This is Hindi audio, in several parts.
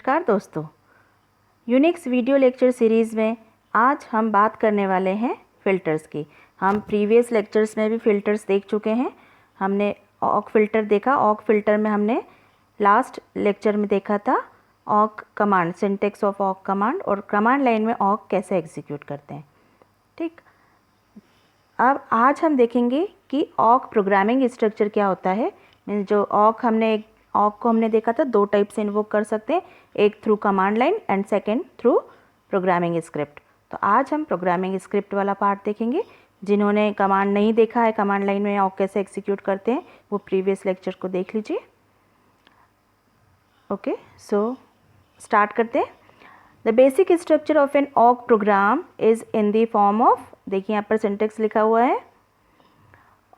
नमस्कार दोस्तों, यूनिक्स वीडियो लेक्चर सीरीज़ में आज हम बात करने वाले हैं फ़िल्टर्स की। हम प्रीवियस लेक्चर्स में भी फ़िल्टर्स देख चुके हैं। हमने ऑक फ़िल्टर देखा। ऑक फ़िल्टर में हमने लास्ट लेक्चर में देखा था ऑक कमांड, सिंटेक्स ऑफ ऑक कमांड और कमांड लाइन में ऑक कैसे एग्जीक्यूट करते हैं। ठीक, अब आज हम देखेंगे कि ऑक प्रोग्रामिंग स्ट्रक्चर क्या होता है। मीन्स जो ऑक को हमने देखा था, दो टाइप से इन्वोक कर सकते हैं, एक through command line and second through programming script. तो आज हम प्रोग्रामिंग स्क्रिप्ट वाला पार्ट देखेंगे। जिन्होंने कमांड नहीं देखा है, कमांड लाइन में ऑक कैसे एग्जीक्यूट करते हैं, वो प्रीवियस लेक्चर को देख लीजिए। ओके, सो स्टार्ट करते हैं। The basic structure of an awk program is in the form of, देखिए यहाँ पर सिंटेक्स लिखा हुआ है,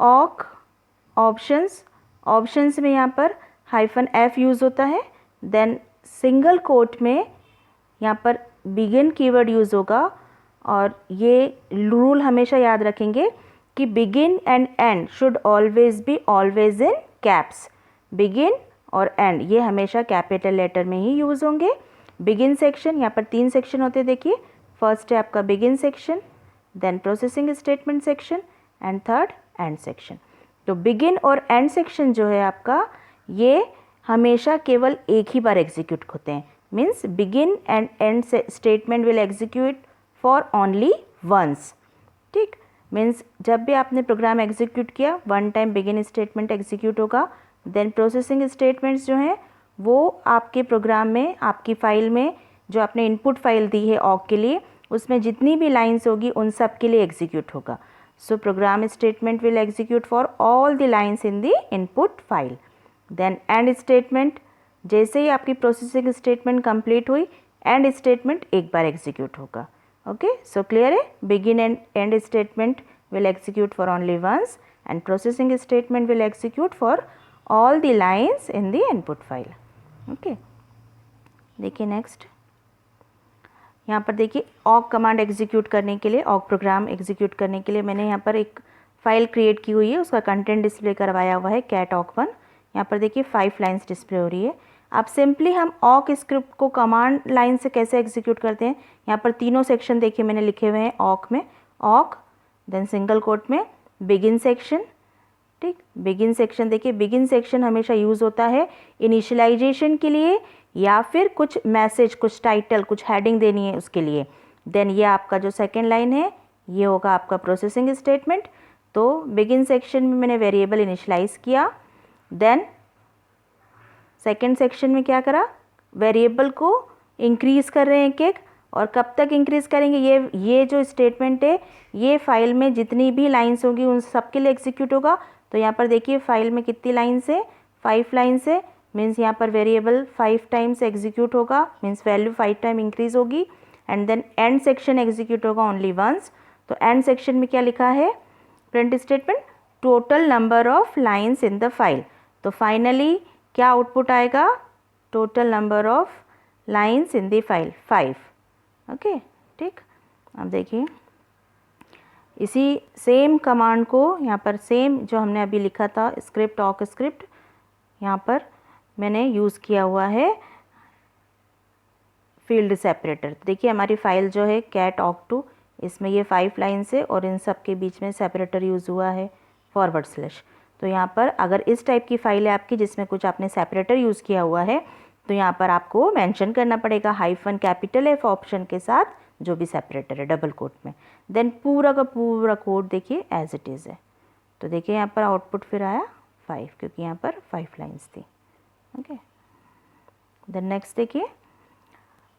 ऑक ऑप्शंस। ऑप्शंस में यहाँ पर -f यूज़ होता है। देन सिंगल कोट में यहाँ पर बिगिन कीवर्ड यूज़ होगा। और ये रूल हमेशा याद रखेंगे कि begin and and should always be always in caps. Begin और एंड ये हमेशा कैपिटल लेटर में ही यूज़ होंगे। बिगिन सेक्शन, यहाँ पर 3 सेक्शन होते हैं, देखिए। फर्स्ट है आपका begin section, then processing statement section and third end section. तो बिगिन और एंड सेक्शन जो है आपका, ये हमेशा केवल एक ही बार एग्जीक्यूट होते हैं। Means begin and end statement will execute for only once. ठीक, मीन्स जब भी आपने प्रोग्राम एग्जीक्यूट किया, one time begin statement execute होगा। देन प्रोसेसिंग स्टेटमेंट्स जो हैं वो आपके प्रोग्राम में, आपकी फ़ाइल में जो आपने इनपुट फाइल दी है ऑक के लिए, उसमें जितनी भी लाइन्स होगी उन सब के लिए एग्जीक्यूट होगा। So program statement will execute for all the lines in the input file. Then end statement, जैसे ही आपकी प्रोसेसिंग स्टेटमेंट कंप्लीट हुई, एंड स्टेटमेंट एक बार एग्जीक्यूट होगा। ओके, सो क्लियर है। Begin and end statement will execute for only once and processing statement will execute for all the lines in the input file. Okay, देखिए नेक्स्ट, यहाँ पर देखिए ऑक कमांड एग्जीक्यूट करने के लिए, ऑक प्रोग्राम एग्जीक्यूट करने के लिए मैंने यहाँ पर एक फ़ाइल क्रिएट की हुई है, उसका कंटेंट डिस्प्ले करवाया हुआ है कैट ऑक 1। यहाँ पर देखिए 5 लाइन्स डिस्प्ले हो रही है। अब सिंपली हम ऑक स्क्रिप्ट को कमांड लाइन से कैसे एग्जीक्यूट करते हैं, यहाँ पर तीनों सेक्शन देखिए मैंने लिखे हुए हैं ऑक में। ऑक, देन सिंगल कोट में बिगिन सेक्शन। ठीक, बिगिन सेक्शन देखिए, बिगिन सेक्शन हमेशा यूज़ होता है इनिशियलाइजेशन के लिए या फिर कुछ मैसेज, कुछ टाइटल, कुछ हेडिंग देनी है उसके लिए। देन ये आपका जो सेकेंड लाइन है, ये होगा आपका प्रोसेसिंग स्टेटमेंट। तो बिगिन सेक्शन में मैंने वेरिएबल इनिशियलाइज किया। देन सेकेंड सेक्शन में क्या करा, वेरिएबल को इंक्रीज़ कर रहे हैं एक एक। और कब तक इंक्रीज़ करेंगे, ये जो स्टेटमेंट है ये फाइल में जितनी भी लाइन्स होगी उन सब के लिए एग्जीक्यूट होगा। तो यहाँ पर देखिए फाइल में कितनी लाइन्स है, 5 लाइन्स है। मीन्स यहाँ पर वेरिएबल 5 टाइम्स एग्जीक्यूट होगा, मीन्स वैल्यू 5 टाइम इंक्रीज होगी। And then end section execute होगा ओनली वंस। तो एंड सेक्शन में क्या लिखा है, print statement total number of lines in the file. तो फाइनली क्या आउटपुट आएगा, total number of lines in the file 5। Okay, ठीक। अब देखिए इसी सेम कमांड को यहाँ पर, सेम जो हमने अभी लिखा था स्क्रिप्ट, ऑक स्क्रिप्ट, यहाँ पर मैंने यूज़ किया हुआ है फील्ड सेपरेटर। देखिए हमारी फाइल जो है कैट ऑक 2, इसमें ये 5 लाइन्स है और इन सब के बीच में सेपरेटर यूज़ हुआ है /। तो यहाँ पर अगर इस टाइप की फाइल है आपकी जिसमें कुछ आपने सेपरेटर यूज़ किया हुआ है, तो यहाँ पर आपको मेंशन करना पड़ेगा हाइफन कैपिटल F ऑप्शन के साथ जो भी सेपरेटर है डबल कोट में। देन पूरा का पूरा कोड देखिए एज इट इज़ है। तो देखिए यहाँ पर आउटपुट फिर आया 5, क्योंकि यहाँ पर 5 लाइन्स थी। ओके, देन नेक्स्ट देखिए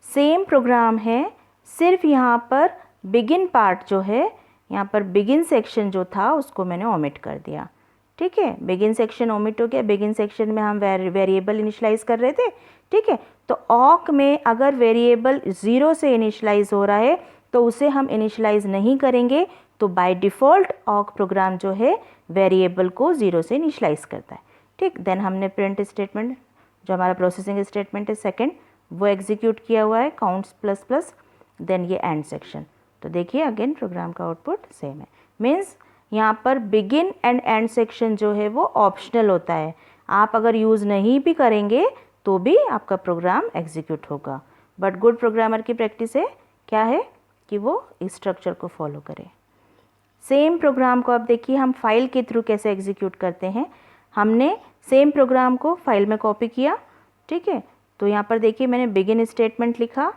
सेम प्रोग्राम है, सिर्फ यहाँ पर बिगिन पार्ट जो है, यहाँ पर बिगिन सेक्शन जो था उसको मैंने ओमिट कर दिया। ठीक है, बिगिन सेक्शन ओमिट हो गया। बिगिन सेक्शन में हम वेरिएबल इनिशियलाइज कर रहे थे। ठीक है, तो ऑक में अगर वेरिएबल 0 से इनिशियलाइज हो रहा है तो उसे हम इनिशियलाइज नहीं करेंगे। तो बाय डिफ़ॉल्ट ऑक प्रोग्राम जो है वेरिएबल को 0 से इनिशियलाइज करता है। ठीक, देन हमने प्रिंट स्टेटमेंट, जो हमारा प्रोसेसिंग स्टेटमेंट है सेकंड, वो एग्जीक्यूट किया हुआ है काउंट्स ++। देन ये एंड सेक्शन। तो देखिए अगेन प्रोग्राम का आउटपुट सेम है। मीन्स यहाँ पर बिगिन एंड एंड सेक्शन जो है वो ऑप्शनल होता है। आप अगर यूज़ नहीं भी करेंगे तो भी आपका प्रोग्राम एग्जीक्यूट होगा। बट गुड प्रोग्रामर की प्रैक्टिस है क्या है कि वो इस स्ट्रक्चर को फॉलो करे। सेम प्रोग्राम को अब देखिए हम फाइल के थ्रू कैसे एग्जीक्यूट करते हैं। हमने सेम प्रोग्राम को फाइल में कॉपी किया, ठीक है। तो यहाँ पर देखिए मैंने बिगिन स्टेटमेंट लिखा,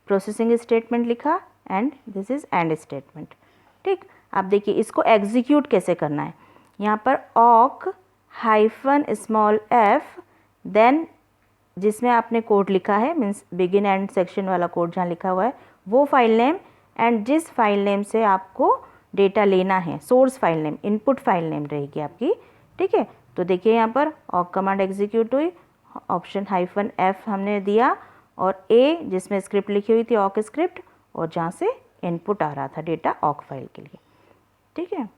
प्रोसेसिंग स्टेटमेंट लिखा and this is and statement, ठीक। अब देखिए इसको एग्जीक्यूट कैसे करना है। यहाँ पर ऑक -f देन जिसमें आपने कोड लिखा है मीन्स बिगिन एंड सेक्शन वाला कोड जहाँ लिखा हुआ है वो फाइल नेम एंड जिस फाइल नेम से आपको डेटा लेना है, source file name, input file name रहेगी आपकी, ठीक है। तो देखिए यहाँ पर ऑक कमांड एग्जीक्यूट हुई, ऑप्शन -f हमने दिया और ए जिसमें स्क्रिप्ट लिखी हुई थी ऑक स्क्रिप्ट और जहाँ से इनपुट आ रहा था डेटा ऑक फाइल के लिए, ठीक है।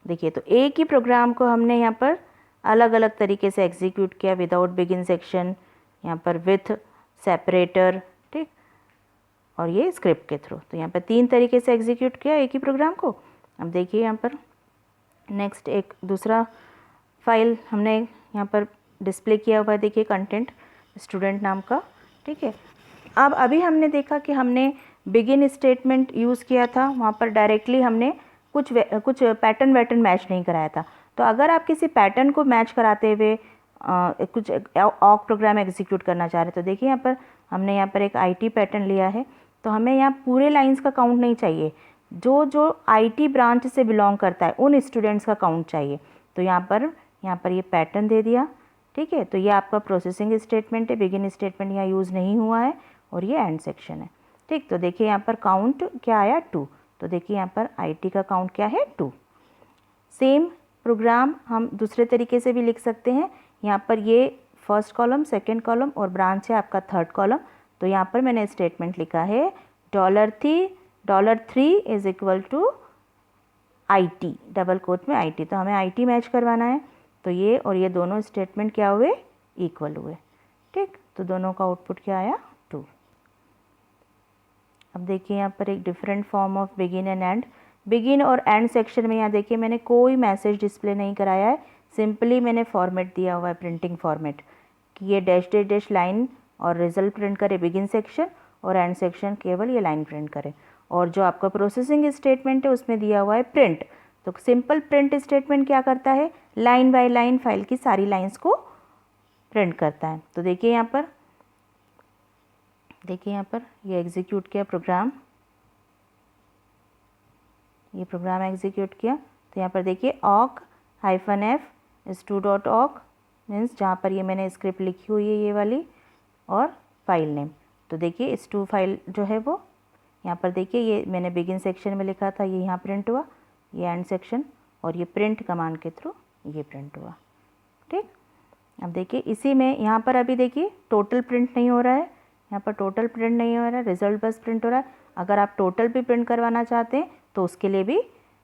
देखिए तो एक ही प्रोग्राम को हमने यहाँ पर अलग अलग तरीके से एग्जीक्यूट किया, विदाउट बिगिन सेक्शन, यहाँ पर विथ सेपरेटर, ठीक, और ये स्क्रिप्ट के थ्रू। तो यहाँ पर 3 तरीके से एग्जीक्यूट किया एक ही प्रोग्राम को। अब देखिए यहाँ पर नेक्स्ट एक दूसरा फाइल हमने यहाँ पर डिस्प्ले किया हुआ है, देखिए कंटेंट स्टूडेंट नाम का, ठीक है। अब अभी हमने देखा कि हमने बिगिन स्टेटमेंट यूज़ किया था, वहाँ पर डायरेक्टली हमने कुछ पैटर्न वैटर्न मैच नहीं कराया था। तो अगर आप किसी पैटर्न को मैच कराते हुए कुछ ऑक प्रोग्राम एग्जीक्यूट करना चाह रहे तो देखिए यहाँ पर हमने यहाँ पर एक आईटी पैटर्न लिया है। तो हमें यहाँ पूरे लाइंस का काउंट नहीं चाहिए, जो आईटी ब्रांच से बिलोंग करता है उन स्टूडेंट्स का काउंट चाहिए। तो यहाँ पर ये पैटर्न दे दिया, ठीक है। तो ये आपका प्रोसेसिंग स्टेटमेंट है, बिगिन स्टेटमेंट यहाँ यूज़ नहीं हुआ है और ये एंड सेक्शन है, ठीक। तो देखिए यहाँ पर काउंट क्या आया 2। तो देखिए यहाँ पर आईटी का काउंट क्या है 2। सेम प्रोग्राम हम दूसरे तरीके से भी लिख सकते हैं। यहाँ पर ये फर्स्ट कॉलम, सेकंड कॉलम और ब्रांच है आपका थर्ड कॉलम। तो यहाँ पर मैंने स्टेटमेंट लिखा है $3 is equal to IT, double quote में IT। तो हमें IT मैच करवाना है। तो ये और ये दोनों स्टेटमेंट क्या हुए, इक्वल हुए, ठीक। तो दोनों का आउटपुट क्या आया 2। अब देखिए यहाँ पर एक different form of begin and and. Begin और एंड सेक्शन में यहाँ देखिए मैंने कोई मैसेज डिस्प्ले नहीं कराया है, सिंपली मैंने फॉर्मेट दिया हुआ है, प्रिंटिंग फॉर्मेट, कि ये डैश लाइन और रिजल्ट प्रिंट करे बिगिन सेक्शन और एंड सेक्शन केवल ये लाइन प्रिंट करे। और जो आपका प्रोसेसिंग स्टेटमेंट है उसमें दिया हुआ है प्रिंट। तो सिंपल प्रिंट स्टेटमेंट क्या करता है, लाइन बाय लाइन फाइल की सारी लाइंस को प्रिंट करता है। तो देखिए यहाँ पर ये एग्जीक्यूट किया प्रोग्राम, ये प्रोग्राम एग्जीक्यूट किया। तो यहाँ पर देखिए ऑक -f stu.awk मीन्स जहाँ पर ये मैंने स्क्रिप्ट लिखी हुई है ये वाली, और फाइल नेम। तो देखिए stu फाइल जो है वो यहाँ पर देखिए ये मैंने बिगिन सेक्शन में लिखा था, ये यहाँ प्रिंट हुआ, ये एंड सेक्शन, और ये प्रिंट कमांड के थ्रू ये प्रिंट हुआ, ठीक। अब देखिए इसी में यहाँ पर अभी देखिए टोटल प्रिंट नहीं हो रहा है, यहाँ पर टोटल प्रिंट नहीं हो रहा है, रिजल्ट बस प्रिंट हो रहा है। अगर आप टोटल भी प्रिंट करवाना चाहते हैं तो उसके लिए भी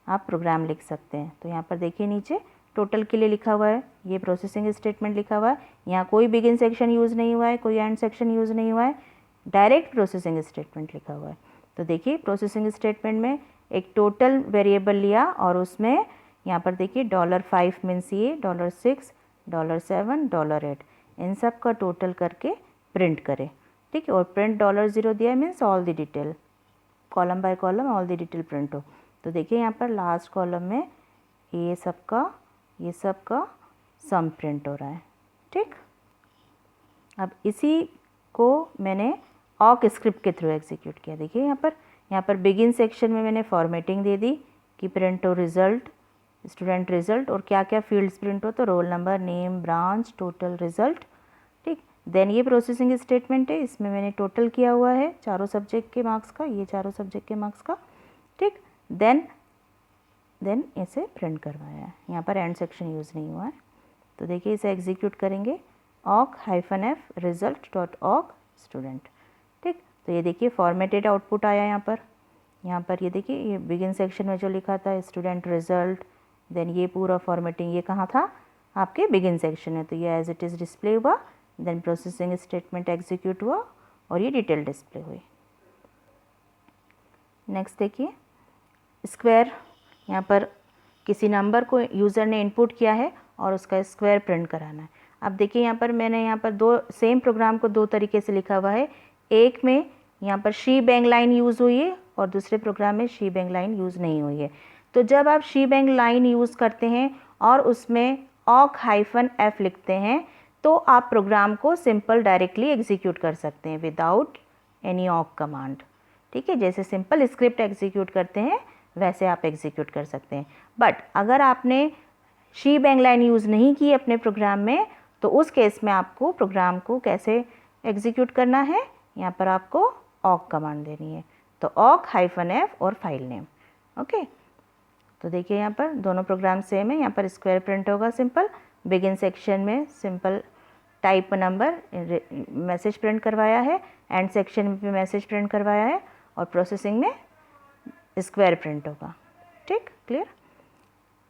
आप प्रोग्राम लिख सकते हैं। तो यहाँ पर देखिए नीचे टोटल के लिए लिखा हुआ है, ये प्रोसेसिंग स्टेटमेंट लिखा हुआ है, यहाँ कोई बिगिन सेक्शन यूज़ नहीं हुआ है, कोई एंड सेक्शन यूज़ नहीं हुआ है, डायरेक्ट प्रोसेसिंग स्टेटमेंट लिखा हुआ है। तो देखिए प्रोसेसिंग स्टेटमेंट में एक टोटल वेरिएबल लिया और उसमें यहाँ पर देखिए $5 मीन्स ये $6, $7, $8 इन सब का टोटल करके प्रिंट करें, ठीक है। और प्रिंट $0 दिया means all the detail, column by column all the detail print हो। तो देखिए यहाँ पर लास्ट कॉलम में ये सब का सम प्रिंट हो रहा है, ठीक। अब इसी को मैंने ऑक स्क्रिप्ट के थ्रू एग्जीक्यूट किया। देखिए यहाँ पर बिगिन सेक्शन में मैंने फॉर्मेटिंग दे दी कि प्रिंट हो रिजल्ट, स्टूडेंट रिजल्ट, और क्या क्या फील्ड्स प्रिंट हो, तो roll number, name, branch, total, result, ठीक। देन ये प्रोसेसिंग स्टेटमेंट है, इसमें मैंने टोटल किया हुआ है चारों सब्जेक्ट के मार्क्स का, ये चारों सब्जेक्ट के मार्क्स का, ठीक। देन इसे प्रिंट करवाया है, यहाँ पर एंड सेक्शन यूज़ नहीं हुआ है। तो देखिए इसे एग्जीक्यूट करेंगे ऑक -f result.awk स्टूडेंट, ठीक। तो ये देखिए फॉर्मेटेड आउटपुट आया यहाँ पर ये देखिए ये बिगिन सेक्शन में जो लिखा था स्टूडेंट रिजल्ट, देन ये पूरा फॉर्मेटिंग ये कहाँ था, आपके बिगिन सेक्शन में। तो ये एज इट इज़ डिस्प्ले हुआ, देन प्रोसेसिंग स्टेटमेंट एग्जीक्यूट हुआ और ये डिटेल डिस्प्ले हुई। नेक्स्ट देखिए स्क्वायर, यहाँ पर किसी नंबर को यूज़र ने इनपुट किया है और उसका स्क्वायर प्रिंट कराना है। अब देखिए यहाँ पर मैंने यहाँ पर दो सेम प्रोग्राम को दो तरीके से लिखा हुआ है। एक में यहाँ पर शी बैंग लाइन यूज़ हुई है और दूसरे प्रोग्राम में शी बैंग लाइन यूज़ नहीं हुई है। तो जब आप शी बैंग लाइन यूज़ करते हैं और उसमें awk-f लिखते हैं तो आप प्रोग्राम को सिंपल डायरेक्टली एग्जीक्यूट कर सकते हैं विदाउट एनी awk कमांड। ठीक है, जैसे सिंपल स्क्रिप्ट एग्जीक्यूट करते हैं वैसे आप एग्जीक्यूट कर सकते हैं। बट अगर आपने शी बैंग लाइन यूज़ नहीं की अपने प्रोग्राम में तो उस केस में आपको प्रोग्राम को कैसे एग्जीक्यूट करना है, यहाँ पर आपको awk कमांड देनी है। तो awk-f और फाइल नेम। ओके, तो देखिए यहाँ पर दोनों प्रोग्राम सेम है। यहाँ पर स्क्वायर प्रिंट होगा सिंपल, बिगिन सेक्शन में simple type number message print करवाया है, एंड सेक्शन में भी मैसेज प्रिंट करवाया है और प्रोसेसिंग में स्क्वायर प्रिंट होगा। ठीक, क्लियर।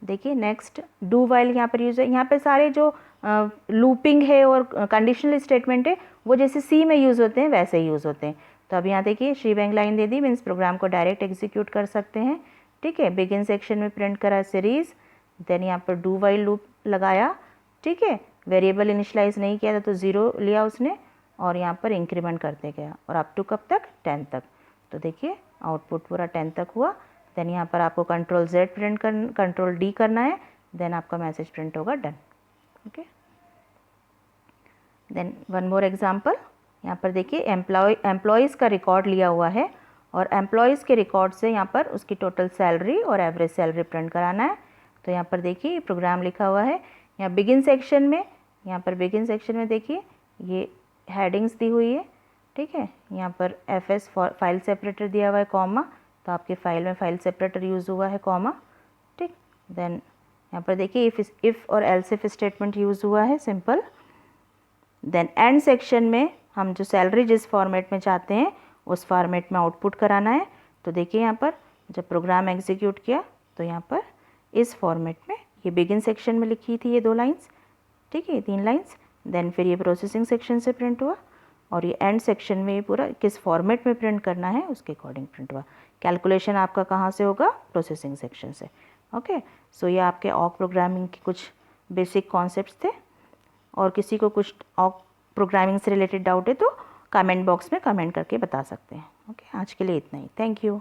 देखिए नेक्स्ट डू वाइल यहाँ पर यूज़ है। यहाँ पे सारे जो लूपिंग है और कंडीशनल स्टेटमेंट है वो जैसे सी में यूज़ होते हैं वैसे ही यूज़ होते हैं। तो अब यहाँ देखिए शी बैंग लाइन दे दी, मीन्स प्रोग्राम को डायरेक्ट एग्जीक्यूट कर सकते हैं। ठीक है, बिगिन सेक्शन में प्रिंट करा सीरीज़, देन यहाँ पर डू वाइल लूप लगाया। ठीक है, वेरिएबल इनिशलाइज नहीं किया था तो 0 लिया उसने और यहाँ पर इंक्रीमेंट करते गया और अप टू कब तक, 10 तक। तो देखिए आउटपुट पूरा 10 तक हुआ। देन यहाँ पर आपको Ctrl+Z प्रिंट Ctrl+D करना है, देन आपका मैसेज प्रिंट होगा done. Okay, then one more example. यहाँ पर देखिए एम्प्लॉयज़ का रिकॉर्ड लिया हुआ है और एम्प्लॉयज़ के रिकॉर्ड से यहाँ पर उसकी टोटल सैलरी और एवरेज सैलरी प्रिंट कराना है। तो यहाँ पर देखिए प्रोग्राम लिखा हुआ है। यहाँ बिगिन सेक्शन में, यहाँ पर बिगिन सेक्शन में देखिए ये हेडिंग्स दी हुई है। ठीक है, यहाँ पर FS फाइल सेपरेटर दिया हुआ है, कॉमा, तो आपके फाइल में फाइल सेपरेटर यूज़ हुआ है, कॉमा। ठीक, देन यहाँ पर देखिए इफ़ और एल्स इफ स्टेटमेंट यूज़ हुआ है, सिंपल। देन एंड सेक्शन में हम जो सैलरी जिस फॉर्मेट में चाहते हैं उस फॉर्मेट में आउटपुट कराना है। तो देखिए यहाँ पर जब प्रोग्राम एग्जीक्यूट किया तो यहाँ पर इस फॉर्मेट में ये बिगिन सेक्शन में लिखी थी ये 2 लाइन्स, ठीक है, 3 लाइन्स। देन फिर ये प्रोसेसिंग सेक्शन से प्रिंट हुआ और ये एंड सेक्शन में ये पूरा किस फॉर्मेट में प्रिंट करना है उसके अकॉर्डिंग प्रिंट हुआ। कैलकुलेशन आपका कहाँ से होगा, प्रोसेसिंग सेक्शन से। ओके, सो ये आपके awk प्रोग्रामिंग के कुछ बेसिक कॉन्सेप्ट्स थे। और किसी को कुछ awk प्रोग्रामिंग से रिलेटेड डाउट है तो कमेंट बॉक्स में कमेंट करके बता सकते हैं। ओके, आज के लिए इतना ही। Thank you.